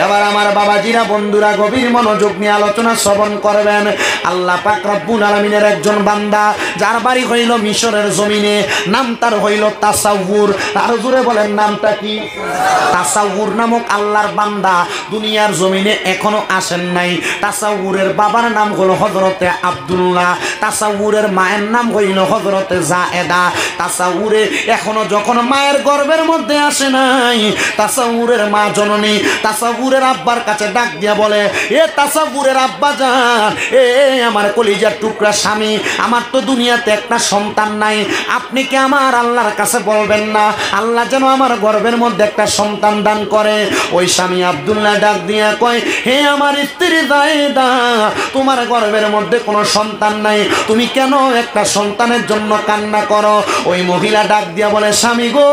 এবার আমার বাবাজিরা বন্ধুরা গভীর মনোযোগ নিয়ে আলোচনা শ্রবণ করবেন। আল্লাহ পাক রব্বুল আলামিনের একজন বান্দা, যার বাড়ি হইল মিশরের জমিনে, নাম তার হইল তাসাউর। আর জোরে বলেন নামটা কি? তাসাউর নামক আল্লাহর বান্দা দুনিয়ার জমিনে এখনো আসেন নাই। তাসাউরের বাবার নাম হলো হযরতে আব্দুল্লাহ, তাসাউরের মায়ের নাম হইল হযরতে জায়েদা। তাসাউরে এখনো যখন মায়ের গর্ভের মধ্যে আসে নাই, তাসাউরের মা জননী তাসাউরের আব্বার কাছে ডাক দিয়া বলে, এ তাসাউরের আব্বা জান, এ আমার কলিজার টুকরা স্বামী, আমার তো দুনিয়াতে একটা সন্তান নাই, আপনি কি আমার আল্লাহর কাছে বলবেন না আল্লাহ যেন আমার গর্ভের মধ্যে একটা সন্তান দান করে? ওই স্বামী আব্দুল্লাহ ডাক দিয়া কয়, হে আমার স্ত্রী জায়েদা, তোমার গর্ভের মধ্যে কোনো সন্তান নাই, তুমি কেন একটা সন্তানের জন্য কান্না করো? ওই মহিলা ডাক দিয়া বলে, স্বামী গো,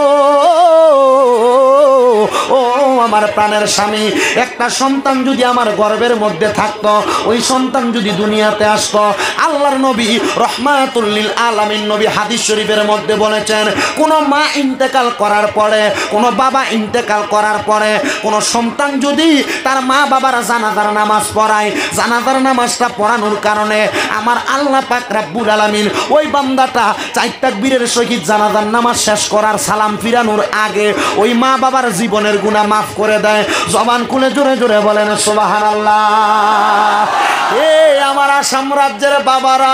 ও আমার প্রাণের স্বামী, একটা সন্তান যদি আমার গর্ভের মধ্যে থাকতো, ওই সন্তান যদি দুনিয়াতে আসতো, আল্লাহর নবী রহমাতুল লিল আলামিন নবী হাদিস শরীফের মধ্যে বলেছেন, কোন মা ইন্তেকাল করার পরে, কোন বাবা ইন্তেকাল করার পরে, কোন সন্তান যদি তার মা বাবার জানাজার নামাজ পড়ায়, জানাজার নামাজটা পড়ানোর কারণে আমার আল্লাহ পাক রব্বুল আলামিন ওই বান্দাটা 4 তাকবীরের সহিত জানাজার নামাজ শেষ করার সালাম ফিরানোর আগে ওই মা বাবার জীবনের গুনাহ মাফ করে দেয়। জবান খুলে জোরে জোরে বলেন সুবহানাল্লাহ। এ আমার আসাম রাজ্যের বাবারা,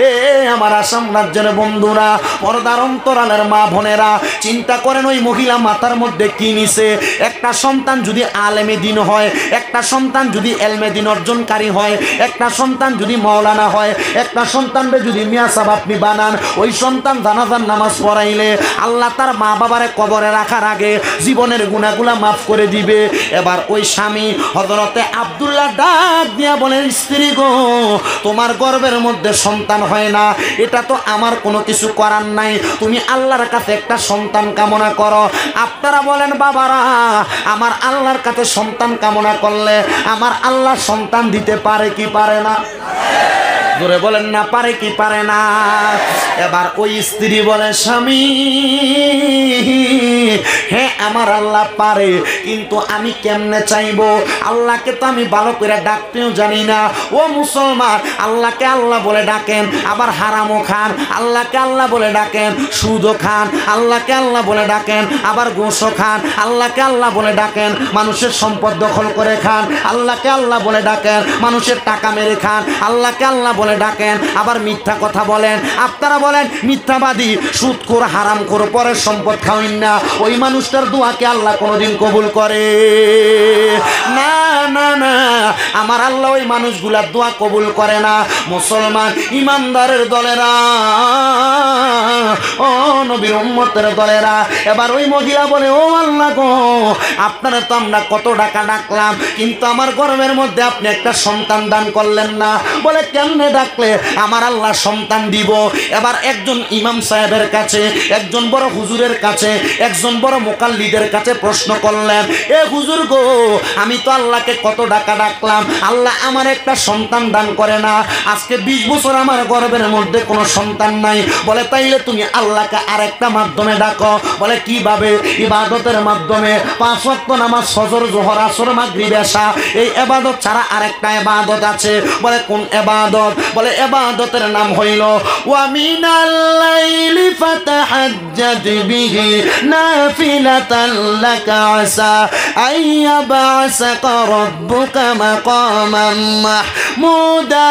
এ আমার আসাম রাজ্যের বন্ধুরা, পর্দার অন্তরালের মা বোনেরা, চিন্তা করেন ওই মহিলা মাথার মধ্যে কি নিছে। একটা সন্তান যদি আলেমে দিন হয়, একটা সন্তান যদি এলমে দিন অর্জনকারী হয়, একটা সন্তান যদি মাওলানা হয়, একটা সন্তানকে যদি মিয়া সাহেব আপনি বানান, ওই সন্তান জানাজার নামাজ পড়াইলে আল্লাহ তার মা বাবারে কবরে রাখার আগে জীবনের গুনাহগুলা মাফ করে দিবে। এবার ওই স্বামী হযরতে আব্দুল্লাহ ডাক দিয়া বলে, স্ত্রী গো, তোমার গর্ভের মধ্যে সন্তান হয় না, এটা তো আমার কোনো কিছু করার নাই, তুমি আল্লাহর কাছে একটা সন্তান কামনা করো। আপনারা বলেন বাবারা, আমার আল্লাহর কাছে সন্তান কামনা করলে আমার আল্লাহ সন্তান দিতে পারে কি পারে না? জোরে বলেন না, পারে কি পারে না? এবার ওই স্ত্রী বলে, স্বামী, হ্যাঁ আমার আল্লাহ পারে, কিন্তু আমি কেমনে চাইবো? আল্লাহকে তো আমি ভালো করে ডাকতেও জানি না। ও মুসলমান, আল্লাহকে আল্লাহ বলে ডাকেন, আবার হারামও খান, আল্লাহকে আল্লাহ বলে ডাকেন, সুদও খান, আল্লাহকে আল্লাহ বলে ডাকেন, আবার ঘুষও খান, আল্লাহকে আল্লাহ বলে ডাকেন, মানুষের সম্পদ দখল করে খান, আল্লাহকে আল্লাহ বলে ডাকেন, মানুষের টাকা মেরে খান, আল্লাহকে আল্লাহ বলে ডাকেন, আবার মিথ্যা কথা বলেন। আপনারা বলেন মিথ্যাবাদী, সুদখোর, হারামখোর, পরের সম্পদ খাওয়েন না, ওই মানুষটার দোয়াকে আল্লাহ কোনোদিন কবুল করে না? না না, আমার আল্লাহ ওই মানুষগুলার দোয়া কবুল করে না। মুসলমান ইমানদারের দলেরা, ও নবীর উম্মতের দলেরা, এবার ওই মহিলা বলে, ও আল্লাহ গো, আপনারা তো আমরা কত টাকা ডাকলাম, কিন্তু আমার গর্ভের মধ্যে আপনি একটা সন্তান দান করলেন না। বলে, কেমনে ডাকলে আমার আল্লাহ সন্তান দিব? এবার একজন ইমাম সাহেবের কাছে, একজন বড় হুজুরের কাছে, একজন বড় মুকাল্লিদের কাছে প্রশ্ন করলেন, এ হুজুর গো, আমি তো আল্লাহকে কত টাকা ডাকলাম, আল্লাহ আমার একটা সন্তান দান করে না, আজকে 20 বছর আমার গর্ভের মধ্যে কোনো সন্তান নাই। বলে, তাইলে তুমি আল্লাহকে আরেকটা মাধ্যমে ডাকো। বলে, কিভাবে? ইবাদতের মাধ্যমে। 5 ওয়াক্ত নামাজ, ফজর, যোহর, আসর, মাগরিব, এশা, এই ইবাদত ছাড়া আরেকটা ইবাদত আছে। বলে, কোন ইবাদত? বলে, ইবাদতের নাম হইল ওয়া মিনাল লাইলি ফাতাহাজ্জাদ বিহি নাফিলাতান লাকা আসা আইয়াবাসাকা রাব্বুকা মাকামান মাহমুদা।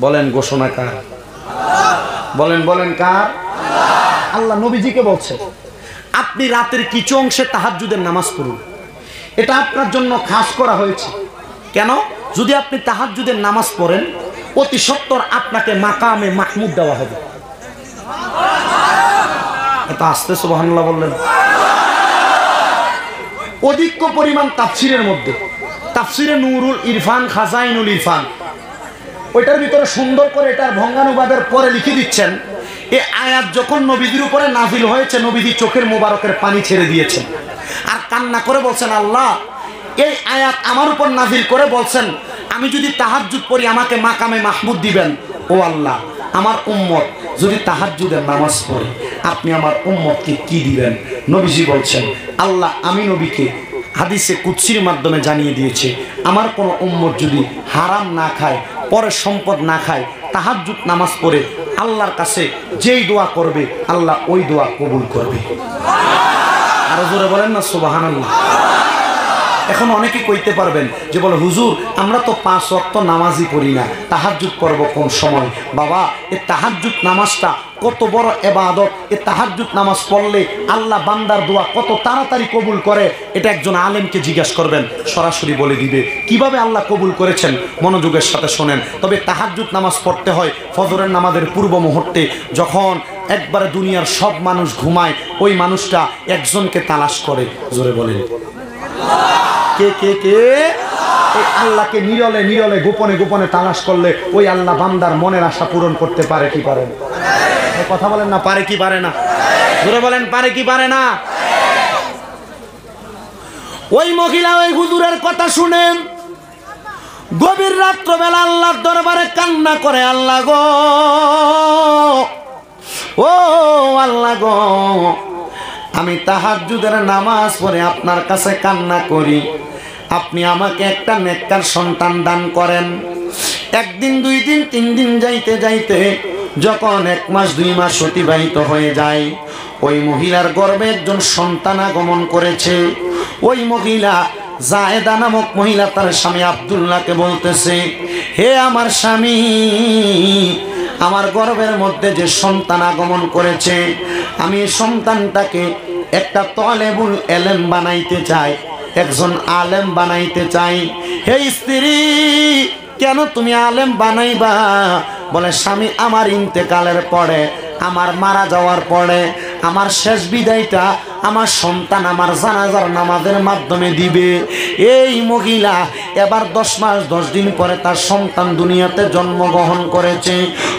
বলেন ঘোষণা কার? বলেন বলেন কার? আল্লাহ নবীজিকে বলছে, আপনি রাতের কিছু অংশে তাহাজ্জুদের নামাজ পড়ুন, এটা আপনার জন্য খাস করা হয়েছে। কেন? যদি আপনি তাহাজ্জুদের নামাজ পড়েন, অতি সত্বর আপনাকে মাকামে মাহমুদ দেওয়া হবে। এটা আস্তে সুবহানাল্লাহ বললেন। অধিক পরিমাণ তাফসিরের মধ্যে, তাফসিরে নূরুল ইরফান, খাজাইনুল ইরফান, ওইটার ভিতরে সুন্দর করে এটার ভঙ্গানুবাদের পরে লিখে দিচ্ছেন, এই আয়াত যখন নবীদের উপরে নাজিল হয়েছে, নবীজি চোখের মোবারকের পানি ছেড়ে দিয়েছেন আর কান্না করে বলছেন, আল্লাহ, এই আয়াত আমার উপর নাজিল করে বলছেন, আমি যদি তাহাজ্জুদ পড়ি আমাকে মাকামে মাহমুদ দিবেন। ও আল্লাহ, আমার উম্মত যদি তাহাজ্জুদের নামাজ পড়ে আপনি আমার উম্মতকে কি দিবেন? নবীজি বলছেন, আল্লাহ আমি নবীকে হাদিসে কুদসির মাধ্যমে জানিয়ে দিয়েছে, আমার কোনো উম্মত যদি হারাম না খায়, পরের সম্পদ না খায়, তাহাজ্জুদ নামাজ পড়ে আল্লাহর কাছে যেই দোয়া করবে আল্লাহ ওই দোয়া কবুল করবে। আরো জোরে বলেন না সুবহানাল্লাহ। এখন অনেকে কইতে পারবেন যে বলে হুজুর আমরা তো 5 ওয়াক্ত নামাজই পড়ি না, তাহাজ্জুদ করব কোন সময়? বাবা, এই তাহাজ্জুদ নামাজটা কত বড় ইবাদত। এই তাহাজ্জুদ নামাজ পড়লে আল্লাহ বান্দার দোয়া কত তাড়াতাড়ি কবুল করে, এটা একজন আলেমকে জিজ্ঞাসা করবেন, সরাসরি বলে দিবে কিভাবে আল্লাহ কবুল করেছেন। মনোযোগের সাথে শোনেন। তবে তাহাজ্জুদ নামাজ পড়তে হয় ফজরের নামাজের পূর্ব মুহূর্তে, যখন একবারে দুনিয়ার সব মানুষ ঘুমায়, ওই মানুষটা একজনকে তালাশ করে। জোরে বলেন কে কে কে? এই আল্লাহকে নীরলে নীরলে গোপনে গোপনে তালাশ করলে ওই আল্লাহ বান্দার মনের আশা পূরণ করতে পারে কি পারে না? কথা বলেন না, পারে কি পারে না? জোরে বলেন পারে কি পারে না? ওই মহিলা ওই হুজুরের কথা শুনেন গভীর রাত্রবেলা আল্লাহর দরবারে কান্না করে, আল্লাহ গো, ও আল্লাহ গো, আমি তাহাজ্জুদের নামাজ পড়ে আপনার কাছে কান্না করি, আপনি আমাকে একটা নেককার সন্তান দান করেন। একদিন, 2 দিন, 3 দিন যাইতে যাইতে যখন 1 মাস 2 মাস অতিবাহিত হয়ে যায়, ওই মহিলার গর্ভে একজন সন্তান আগমন করেছে। ওই মহিলা জায়েদা নামক মহিলা তার স্বামী আব্দুল্লাহকে বলতেছে, হে আমার স্বামী, আমার গর্ভের মধ্যে যে সন্তান আগমন করেছে, আমি এই সন্তানটাকে একটা তলেবুল এলেম বানাইতে চাই, একজন আলেম বানাইতে চাই। হে স্ত্রী, কেন তুমি আলেম বানাইবা? বলে, স্বামী আমার ইন্তেকালের পরে, আমার মারা যাওয়ার পরে আমার শেষ বিদায়টা আমার সন্তান আমার জানাজার নামাজের মাধ্যমে দিবে। এই মহিলা এবার 10 মাস 10 দিন পরে তার সন্তান দুনিয়াতে জন্মগ্রহণ করেছে।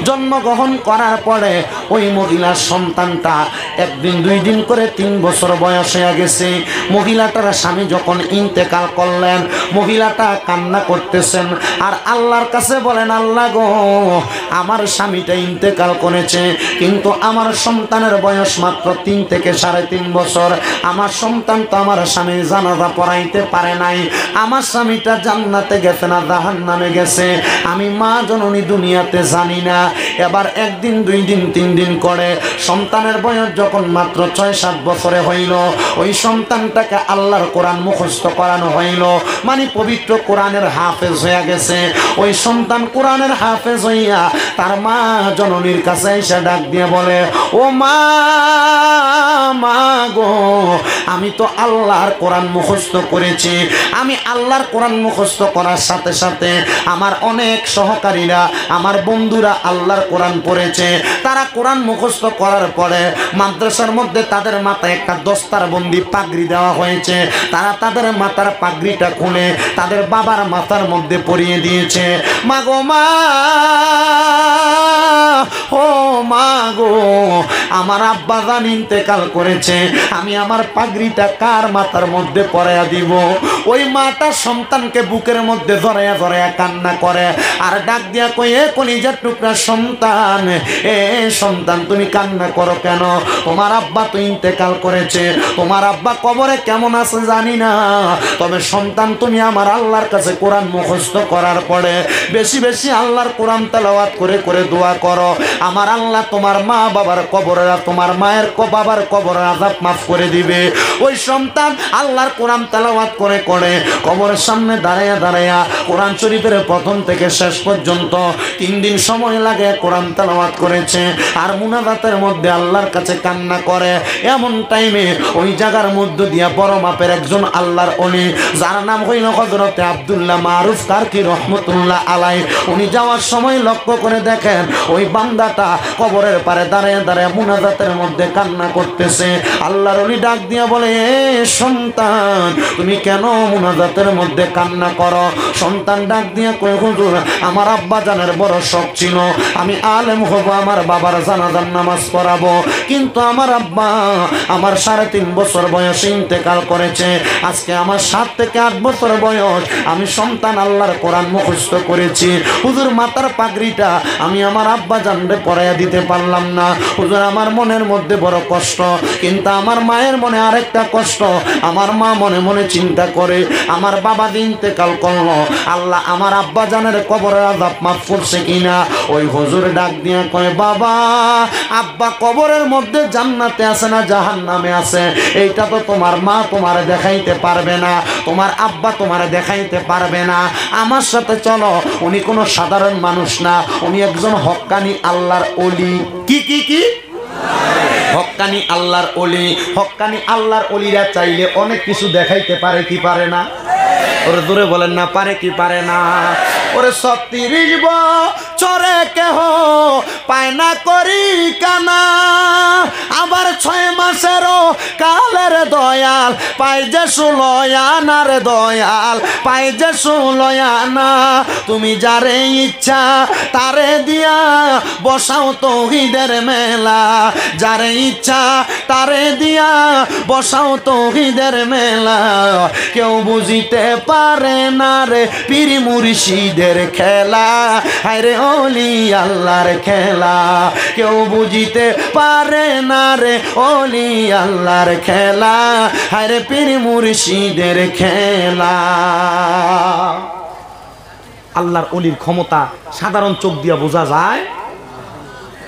জন্মগ্রহণ করার পরে ওই মহিলার সন্তানটা 1 দিন 2 দিন করে 3 বছর বয়স হয়ে গেছে। মহিলাটার স্বামী যখন ইন্তেকাল করলেন, মহিলাটা কান্না করতেছেন আর আল্লাহর কাছে বলেন, আল্লাহ গো, আমার স্বামীটা ইন্তেকাল করেছে, কিন্তু আমার সন্তানের বয়স মাত্র 3 থেকে 3.5 বছর। আমার সন্তান তো আমার স্বামীর জানাজা পড়াইতে পারে নাই। আমার স্বামীটা জান্নাতে গেছে না জাহান্নামে গেছে, আমি মা জননী দুনিয়াতে জানি না। এবার 1 দিন 2 দিন 3 দিন করে সন্তানের বয়স যখন মাত্র 6-7 বছরে হইল, ওই সন্তানটাকে আল্লাহর কোরআন মুখস্থ করানো হইল, মানে পবিত্র কোরআনের হাফেজ হয়ে গেছে। ওই সন্তান কোরআনের হাফেজ হইয়া তার মা জননীর কাছে এসে ডাক দিয়ে বলে, ও মা, মা গো, আমি তো আল্লাহর কোরআন মুখস্থ করেছি। আমি আল্লাহর কোরআন মুখস্থ করার সাথে সাথে আমার অনেক সহকারীরা, আমার বন্ধুরা আল্লাহর কোরআন পড়েছে। তারা কোরআন মুখস্থ করার পরে মাদ্রাসার মধ্যে তাদের মাথায় একটা দস্তারবন্দি পাগড়ি দেওয়া হয়েছে। তারা তাদের মাথার পাগড়িটা খুলে তাদের বাবার মাথার মধ্যে পরিয়ে দিয়েছে। মা গো, মা, ও মা গো, আমার আব্বা জান ইন্তেকাল করেছে, আমি আমার পাগড়িটা কার মাথার মধ্যে পরাইয়া দিব? ওই মাটা সন্তানকে বুকের মধ্যে ধরাইয়া ধরাইয়া কান্না করে আর ডাক দিয়া কই, এ কলিজার টুকরা সন্তান, এ সন্তান তুমি কান্না করো কেন? তোমার আব্বা তো ইন্তেকাল করেছে, তোমার আব্বা কবরে কেমন আছে জানি না, তবে সন্তান তুমি আমার আল্লাহর কাছে কোরআন মুখস্থ করার পরে বেশি বেশি আল্লাহর কোরআন তেলাওয়াত করে করে দোয়া করো, আমার আল্লাহ তোমার মা বাবার কবরের, তোমার মায়ের বাবার কবরের আযাব মাফ করে দিবে। ওই সন্তান আল্লাহর কোরআন তেলাওয়াত করে করে কবরের সামনে দাঁড়াইয়া দাঁড়াইয়া কোরআন শরীফের প্রথম থেকে শেষ পর্যন্ত 3 দিন সময় লাগে কোরআন তেলাওয়াত করেছে আর মুনাজাতের মধ্যে আল্লাহর কাছে কান্না করে। এমন টাইমে ওই জায়গার মধ্য দিয়া বড় মাপের একজন আল্লাহর ওলি, যার নাম হইল হযরতে আব্দুল্লাহ মারুফ কারকি রহমতুল্লাহ আলাইহি, উনি যাওয়ার সময় লক্ষ্য করে দেখেন ওই বান্দাটা কবরের পারে দাঁড়িয়ে দাঁড়িয়ে মুনাজাতের মধ্যে কান্না করতেছে। আল্লাহর ওলি ডাক দিয়া বলে, এ সন্তান, তুমি কেন মুনাজাতের মধ্যে কান্না করো? সন্তান ডাক দিয়া কই, হুজুর, আমার আব্বা জানের বড় শখ ছিল আমি আলেম হব, আমার বাবার জানাজার নামাজ পড়াবো, কিন্তু আমার আব্বা আমার 3.5 বছর বয়সে ইন্তেকাল করেছে। আজকে আমার 7 থেকে 8 বছর বয়স, আমি সন্তান আল্লাহর কোরআন মুখস্থ করেছি। হুজুর, মাথার পাগড়িটা আমি আমার আব্বা জানরে পড়াইয়া দিতে পারলাম না। হুজুর আমার মনের মধ্যে বড় কষ্ট, কিন্তু আমার মায়ের মনে আরেকটা কষ্ট। আমার মা মনে মনে চিন্তা করে আমার বাবা ইন্তেকাল করলো, আল্লাহ আমার আব্বা জানের কবরের আযাব মাফ করছে কিনা। ওই হুজুর ডাক দিয়া কয়, বাবা আব্বা কবরের মধ্যে জান্নাতে আছে না জাহান্নামে আছে এইটা তো তোমার মা তোমারে দেখাইতে পারবে না, তোমার আব্বা তোমারে দেখাইতে পারবে না। আমার সাথে চলো, উনি কোনো সাধারণ মানুষ না, উনি একজন হক্কানি আল্লাহর ওলি। কি কি কি হক্কানি আল্লাহর ওলি। হক্কানি আল্লাহর ওলিরা চাইলে অনেক কিছু দেখাইতে পারে কি পারে না? ওরে দূরে বলেন না, পারে কি পারে না? ওরে ৩৬ বছরে কেহ পায় না করি কানা, আবার ৬ মাসেরও কালের দয়াল পাই যে ১৬ আনার দয়াল পাই যে ১৬ আনা। তুমি যারে ইচ্ছা তারে দিয়া বসাও তৌহিদের মেলা, যারে ইচ্ছা তারে দিয়া বসাও তৌহিদের মেলা। কেউ বুঝিতে পারে না রে পীর মুর্শিদের খেলা, হায়রে ওলি আল্লাহর খেলা। কেউ বুঝিতে পারে না রে ওলি আল্লাহর খেলা, হায়রে পীর মুর্শিদের খেলা। আল্লাহর ওলির ক্ষমতা সাধারণ চোখ দিয়া বোঝা যায়,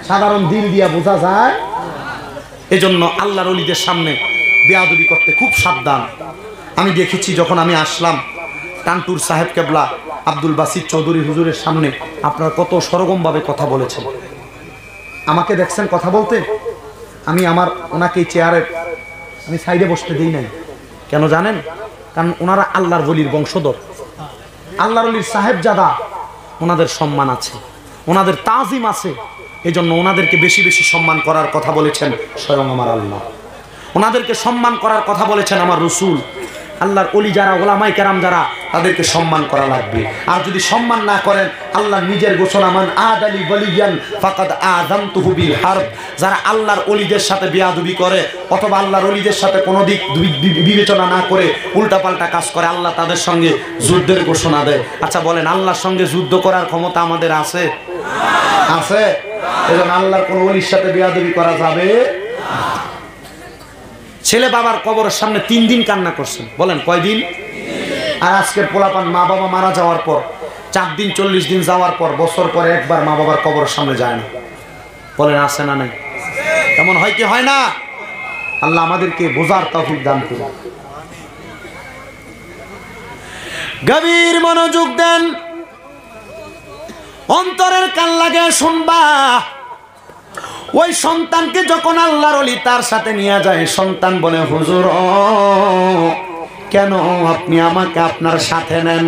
সাধারণ দিল দিয়া বোঝা যায়। এজন্য আল্লাহর ওলিদের সামনে বেয়াদবি করতে খুব সাবধান। আমি দেখেছি যখন আমি আসলাম টানটুর সাহেব কেবলা আব্দুল বাসির চৌধুরী হুজুরের সামনে আপনারা কত সরগমভাবে কথা বলেছেন। আমাকে দেখছেন কথা বলতে, আমি আমার ওনাকে চেয়ারে আমি সাইডে বসতে দিই নাই। কেন জানেন? কারণ ওনারা আল্লাহর ওলির বংশধর, আল্লাহর ওলির সাহেবজাদা, ওনাদের সম্মান আছে, ওনাদের তাজিম আছে। এজন্য ওনাদেরকে বেশি বেশি সম্মান করার কথা বলেছেন স্বয়ং আমার আল্লাহ, ওনাদেরকে সম্মান করার কথা বলেছেন আমার রসুল। আল্লাহর ওলি যারা, ওলামায়ে কেরাম যারা, তাদেরকে সম্মান করা লাগবে। আর যদি সম্মান না করেন, আল্লাহ নিজের ঘোষণা, মান আদালি ওয়ালিয়ান ফাকাদ আযানতুহু বিল হারব। যারা আল্লাহর ওলিদের সাথে বেয়াদবি করে অথবা আল্লাহর ওলিদের সাথে কোনো দিক বিবেচনা না করে উল্টাপাল্টা কাজ করে, আল্লাহ তাদের সঙ্গে যুদ্ধের ঘোষণা দেয়। আচ্ছা বলেন, আল্লাহর সঙ্গে যুদ্ধ করার ক্ষমতা আমাদের আছে? আছে? এজন্য আল্লাহর কোন ওলির সাথে বেয়াদবি করা যাবে? ছেলে বাবার কবরের সামনে ৩ দিন কান্না করছেন, বলেন কয়দিন? আর আজকের পোলাপান মা বাবা মারা যাওয়ার পর ৪ দিন ৪০ দিন যাওয়ার পর বছর পরে একবার মা বাবার কবরের সামনে যায় না। বলেন আছে না নাই? এমন হয় কি হয় না? আল্লাহ আমাদেরকে বোঝার তৌফিক দান করুন। গভীর মনোযোগ দেন, অন্তরের কান লাগে শুনবা। ওই সন্তানকে যখন আল্লাহর ওলি তার সাথে নিয়ে যায়, সন্তান বলে, হুজুর কেন আপনি আমাকে আপনার সাথে নেন?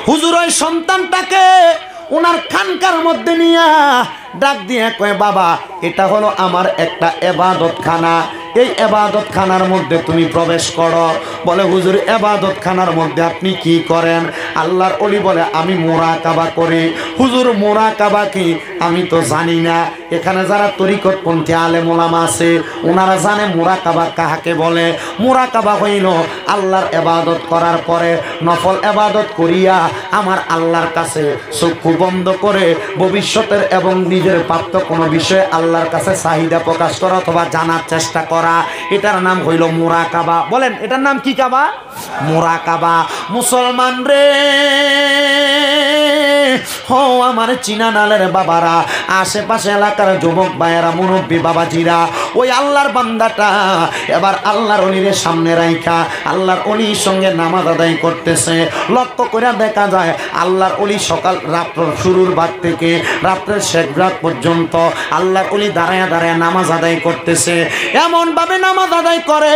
হুজুর ওই সন্তানটাকে ওনার খানকার মধ্যে নিয়ে ডাক দিয়ে কয়, বাবা এটা হলো আমার একটা ইবাদতখানা, এই ইবাদতখানার মধ্যে তুমি প্রবেশ করো। বলে, হুজুর ইবাদতখানার মধ্যে আপনি কি করেন? আল্লাহর ওলি বলে, আমি মুরাকাবা করি। হুজুর মুরাকাবা কি? আমি তো জানি না। এখানে যারা তরিকতপন্থী আলেম ওলামা আছে ওনারা জানে মুরাকাবা কাহাকে বলে। মুরাকাবা হইল আল্লাহর ইবাদত করার পরে নফল ইবাদত করিয়া আমার আল্লাহর কাছে চক্ষু বন্ধ করে ভবিষ্যতের এবং নিজের প্রাপ্ত কোনো বিষয়ে আল্লাহর কাছে চাহিদা প্রকাশ করা অথবা জানার চেষ্টা করা, এটার নাম হইল মুরাকাবা। বলেন এটার নাম কি কাবা? মুরাকাবা। মুসলমান রে হো আমার চীনা নালের বাবারা, আশেপাশে এলাকার যুবক ভাইয়েরা, মুরব্বী বাবাজিরা, ওই আল্লাহর বান্দাটা এবার আল্লাহর ওলির সামনে রাইখা আল্লাহর ওলির সঙ্গে নামাজ আদায় করতেছে। লক্ষ্য করে দেখা যায় আল্লাহর ওলি সকাল রাত্র শুরুর ভাগ থেকে রাত্রের শেষ রাত পর্যন্ত আল্লাহর ওলি দাঁড়ায় দাঁড়ায় নামাজ আদায় করতেছে। এমন ভাবে নামাজ আদায় করে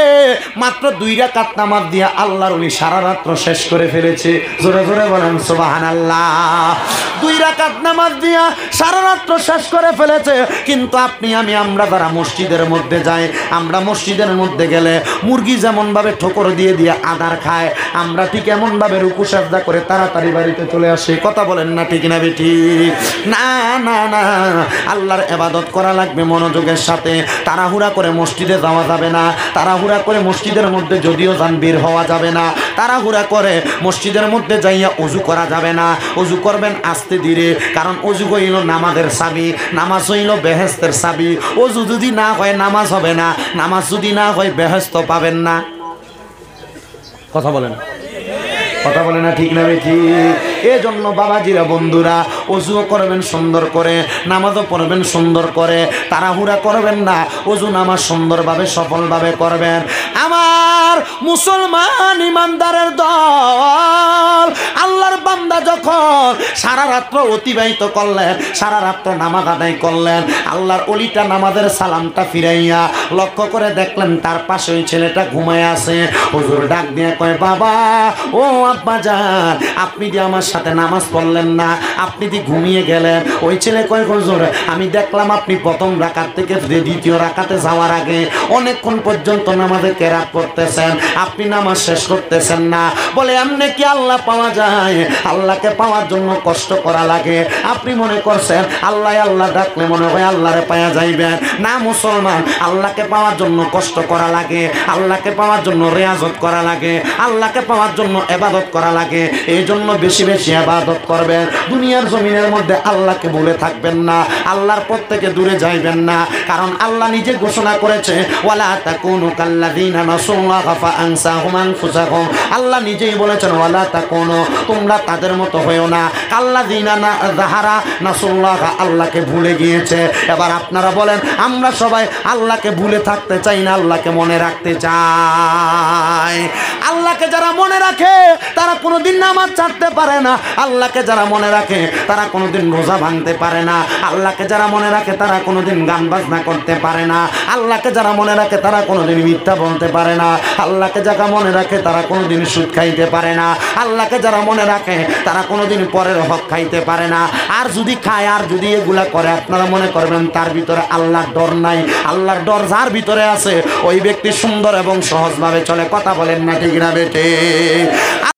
মাত্র 2 রাকাত নামাজ দিয়ে আল্লাহর ওলি সারা রাত্র শেষ করে ফেলেছে। জোরে জোরে বলেন সুবহানাল্লাহ। 2 রাকাত নামাজ দিয়া সারা রাত্র শেষ করে ফেলেছে। কিন্তু আপনি আমি আমরা যারা মসজিদের মধ্যে যাই, আমরা মসজিদের মধ্যে গেলে মুরগি যেমন ভাবে ঠোকর দিয়ে দিয়ে আদার খায়, আমরা ঠিক এমন ভাবে রুকু সাজদা করে তাড়াতাড়ি বাড়িতে চলে আসি। কথা বলেন না ঠিক না বেটি? না না না, আল্লাহর ইবাদত করা লাগবে মনোযোগের সাথে। তাড়াহুড়া করে মসজিদে যাওয়া যাবে না, তাড়াহুড়া করে মসজিদের মধ্যে যদিও যান বের হওয়া যাবে না, তাড়াহুড়া করে মসজিদের মধ্যে যাইয়া অজু করা যাবে না। অজু করবেন আস্তে ধীরে, কারণ অজু হইল নামাজের চাবি, নামাজ হইল বেহেশতের চাবি। অজু যদি না হয় নামাজ হবে না, নামাজ যদি না হয় বেহেশত পাবেন না। কথা বলেন, কথা বলে না, ঠিক না ঠিক? এজন্য বাবাজিরা বন্ধুরা, অজুও করবেন সুন্দর করে, নামাজও পড়বেন সুন্দর করে, তাড়াহুড়া করবেন না, অজু নামাজ সুন্দরভাবে সফলভাবে করবেন। আমার মুসলমান ইমানদারের দল, আল্লাহর বান্দা যখন সারা রাত্র অতিবাহিত করলেন, সারা রাত্র নামাজ আদায় করলেন, আল্লাহর অলিটা নামাজের সালামটা ফিরাইয়া লক্ষ্য করে দেখলেন তার পাশে ওই ছেলেটা ঘুমায় আছে। হুজুর ডাক দিয়ে কয়, বাবা ও আব্বা যান, আপনি যে আমার সাথে নামাজ পড়লেন না, আপনি যে ঘুমিয়ে গেলেন। ওই ছেলে কয়, হুজুর আমি দেখলাম আপনি প্রথম রাকাত থেকে দ্বিতীয় রাকাতে যাওয়ার আগে অনেকক্ষণ পর্যন্ত নামাজে কেরাত করতেছেন, আপনি নামাজ শেষ করতেছেন না। বলে এমনি কি আল্লাহ পাওয়া যায়? আল্লাহকে পাওয়ার জন্য কষ্ট করা লাগে। আপনি মনে করছেন আল্লাহ আল্লাহ ডাকলে মনে হয় আল্লাহরে পাওয়া যাইবেন? না মুসলমান, আল্লাহকে পাওয়ার জন্য কষ্ট করা লাগে, আল্লাহকে পাওয়ার জন্য রিয়াজত করা লাগে, আল্লাহকে পাওয়ার জন্য ইবাদত করা লাগে। এই জন্য বেশি বেশি ইবাদত করবেন। দুনিয়ার জমিনের মধ্যে আল্লাহকে ভুলে থাকবেন না, আল্লাহর পথ থেকে দূরে যাইবেন না, কারণ আল্লাহ নিজে ঘোষণা করেছে, ওয়ালা তাকুনু কাল্লাযিনা নাসুল্লাহা ফাআনসাহুম আনফুসাহুম। আল্লাহ নিজেই বলেছেন, ওয়ালা তাকুনু, তোমরা তাদের মতো হয়ো না, কাল্লাযিনা যাহারা নাসুল্লাহা, আল্লাহকে ভুলে গিয়েছে। এবার আপনারা বলেন, আমরা সবাই আল্লাহকে ভুলে থাকতে চাই না আল্লাহকে মনে রাখতে চাই? আল্লাহকে যারা মনে রাখে তারা কোনোদিন নামাজ ছাড়তে পারে না। আল্লাহকে যারা মনে রাখে তারা কোনোদিন রোজা ভাঙতে পারে না। আল্লাহকে যারা মনে রাখে তারা কোনোদিন গান বাজনা করতে পারে না। আল্লাহকে যারা মনে রাখে তারা কোনোদিন মিথ্যা বলতে পারে না। আল্লাহকে যারা মনে রাখে তারা কোনোদিন সুদ খাইতে পারে না। আল্লাহকে যারা মনে রাখে তারা কোনোদিন পরের হক খাইতে পারে না। আর যদি খায়, আর যদি এগুলা করে, আপনারা মনে করবেন তার ভিতরে আল্লাহর ডর নাই। আল্লাহর ডর যার ভিতরে আছে ওই ব্যক্তি সুন্দর এবং সহজভাবে চলে। কথা বলেন না ঠিক না বেটে?